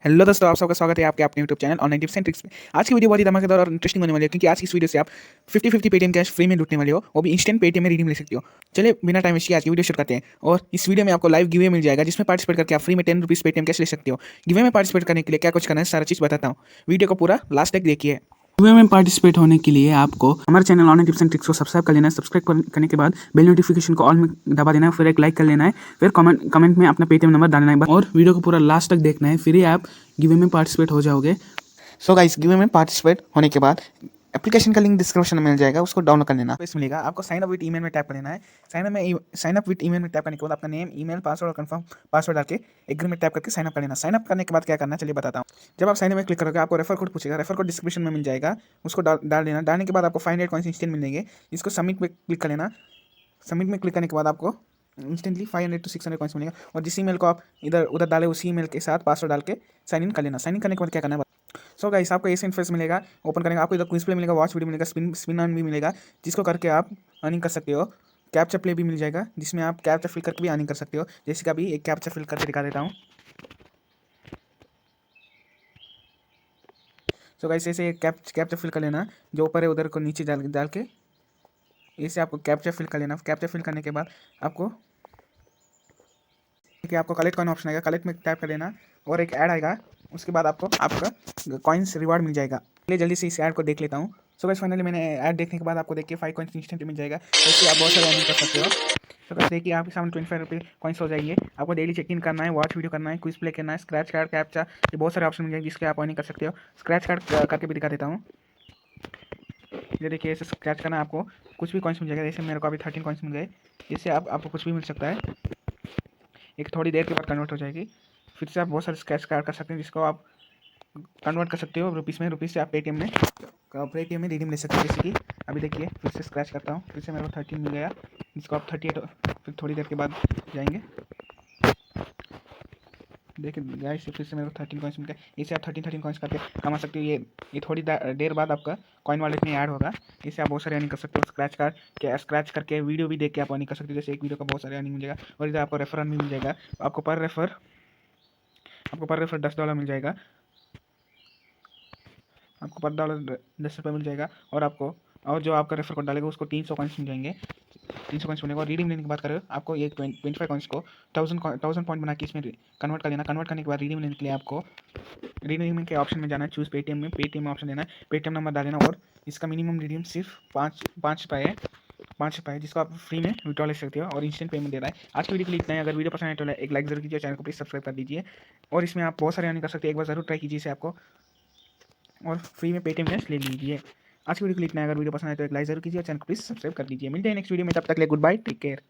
Hello दोस्तों, आप सबका स्वागत है आपके अपने YouTube channel online tips and tricks में। आज की वीडियो बहुत ही धमाकेदार और इंटरेस्टिंग होने वाली है, क्योंकि आज की इस वीडियो से आप 50-50 पेटीएम कैश फ्री में लूटने वाले हो, वो भी इंस्टेंट पेटीएम में रिडीम ले सकते हो। चलिए बिना टाइम वेस्ट किए आज की वीडियो शुरू करते हैं। और इस वीडियो में आपको लाइव गिवे मिल जाएगा, जिसमें पार्टिसिपेट करके आप फ्री में 10 रुपीज़ पेटीएम कैश ले सकते हो। गिवे में पार्टिसिपेट करने के लिए क्या कुछ करना है सारा चीज़ बताता हूँ, वीडियो को पूरा लास्ट तक देखिए। गिवे में पार्टिसिपेट होने के लिए आपको हमारे channel online tips and tricks को सब्सक्राइब कर लेना है। सब्सक्राइब करने के बाद बेल नोटिफिकेशन को ऑल में दबा देना है, फिर एक लाइक कर लेना है, फिर कमेंट में अपना पेटीएम नंबर डालना है और वीडियो को पूरा लास्ट तक देखना है, फिर ही आप गिवे में पार्टिसिपेट हो जाओगे। सो गाइस, गिवे में पार्टिसिपेट होने के बाद एप्लीकेशन का लिंक डिस्क्रिप्शन में मिल जाएगा, उसको डाउनलोड कर लेना। इस मिलेगा आपको साइन अप विद ईमेल में टैप कर लेना है। साइन अप विद ईमेल में टैप करने के बाद अपना नेम, ईमेल, पासवर्ड और कंफर्म पासवर्ड डाल के एग्री में टैप करके साइन अप कर लेना। साइन अप करने के बाद क्या करना है चलिए बताता हूँ। जब आप साइन अप में क्लिक करोगे आपको रेफर कोड पूछेगा, रेफर कोड डिस्क्रिप्शन में मिल जाएगा, उसको डाल देना। डालने के बाद आपको 500 कॉइंस इंस्टेंट मिलेंगे। इसको सबमिट में क्लिक कर लेना। सबमिट में क्लिक करने के बाद आपको इंस्टेंटली 500 to 600 कॉइंस मिलेगा। और जिस ईमेल को आप इधर उधर डाले उसी ईमेल के साथ पासवर्ड डाल के साइन इन कर लेना। साइन इन करने के बाद क्या करना है। सो गाइस, आपको ऐसे इंटरफेस मिलेगा। ओपन करेंगे आपको इधर क्विज प्ले मिलेगा, वॉच वीडियो मिलेगा, स्पिन ऑन भी मिलेगा, जिसको करके आप अर्निंग कर सकते हो। कैप्चा प्ले भी मिल जाएगा, जिसमें आप कैप्चा फिल करके भी अर्निंग कर सकते हो। जैसे कि अभी एक कैप्चा फिल करके दिखा देता हूँ। सो गाइस, ऐसे कैप्चा फिल कर लेना, जो ऊपर है उधर को नीचे डाल के ऐसे आपको कैप्चा फिल कर लेना। कैप्चा फिल करने के बाद आपको कलेक्ट कॉइन ऑप्शन आएगा, कलेक्ट में टैप कर देना और एक ऐड आएगा। उसके बाद आपको आपका कॉइन्स रिवार्ड मिल जाएगा। चलिए जल्दी से इस ऐड को देख लेता हूँ। सो गाइस, फाइनली मैंने ऐड देखने के बाद आपको देखिए 5 कॉइन्स इंस्टेंटली मिल जाएगा। ऐसे आप बहुत सारे अर्निंग कर सकते हो। तो गाइस देखिए, आपके सामने 25 रुपये कॉइन्स हो जाएंगे। आपको डेली चेक इन करना है, वॉच वीडियो करना है, क्विज प्ले करना है, स्क्रैच कार्ड, कैप्चा, ये बहुत सारे ऑप्शन मिल जाएंगे जिसके आप अर्निंग कर सकते हो। स्क्रैच कार्ड करके भी दिखा देता हूँ। ये देखिए, ऐसे स्क्रैच करना है आपको, कुछ भी कॉइन्स मिल जाएगा। जैसे मेरे को अभी 13 कॉइन्स मिल गए। इससे आपको कुछ भी मिल सकता है। एक थोड़ी देर के बाद कन्वर्ट हो जाएगी। फिर से आप बहुत सारे स्क्रैच कार्ड कर सकते हैं, जिसको आप कन्वर्ट कर सकते हो रुपीज़ में। रुपीज़ से आप पेटीएम में रिडीम ले सकते हो। जैसे कि अभी देखिए, फिर से स्क्रैच करता हूँ, फिर से मेरे को 13 मिल गया, जिसको आप 38 फिर थोड़ी देर के बाद जाएंगे। देखिए गाइस, फिर से मेरे को 13 कॉइन्स मिल गया। इसे आप 13 कॉइन्स करके कमा सकते हो। ये थोड़ी देर बाद आपका कॉइन वॉलेट में ऐड होगा। इससे आप बहुत सारे अर्निंग कर सकते हो। स्क्रैच करके वीडियो भी देख के आप अर्निंग कर सकते हो। जैसे एक वीडियो का बहुत सारे अर्निंग मिल जाएगा। और इधर आपको रेफरल भी मिल जाएगा। आपको पर रेफर $10 मिल जाएगा। आपको पर डॉलर $10 मिल जाएगा। और जो आपका रेफर कोड डालेगा उसको 300 कॉइन्स मिल जाएंगे। 300 कॉइन्स मिलेगा। और रिडीम लेने की बात करें, आपको ये 25 कॉइन्स को 1000 पॉइंट बना के इसमें कन्वर्ट कर लेना। कन्वर्ट करने के बाद रिडीम लेने के लिए आपको रिडीम के ऑप्शन में जाना है, चूज़ पेटीएम में पेटीएम ऑप्शन देना है, पेटीएम नंबर डाल देना। और इसका मिनिमम रिडीम सिर्फ 5 रुपये है, 5 रुपये, जिसको आप फ्री में विड्रॉ ले सकते हो और इंस्टेंट पेमेंट दे रहा है। आज की वीडियो के लिए इतना है। अगर वीडियो पसंद आए तो एक लाइक जरूर कीजिए, चैनल को प्लीज़ सब्सक्राइब कर दीजिए। और इसमें आप बहुत सारे अर्निंग कर सकते हैं। एक बार जरूर ट्राई कीजिए इसे आपको, और फ्री में पेटीएम कैश ले लीजिए। आज की वीडियो के लिए इतना है। अगर वीडियो पसंद आए तो एक लाइक जरूर कीजिए और चैनल को प्लीज़ सब्सक्राइब कर दीजिए। मिलते हैं नेक्स्ट वीडियो में, तब तक के लिए गुड बाय, टेक केयर।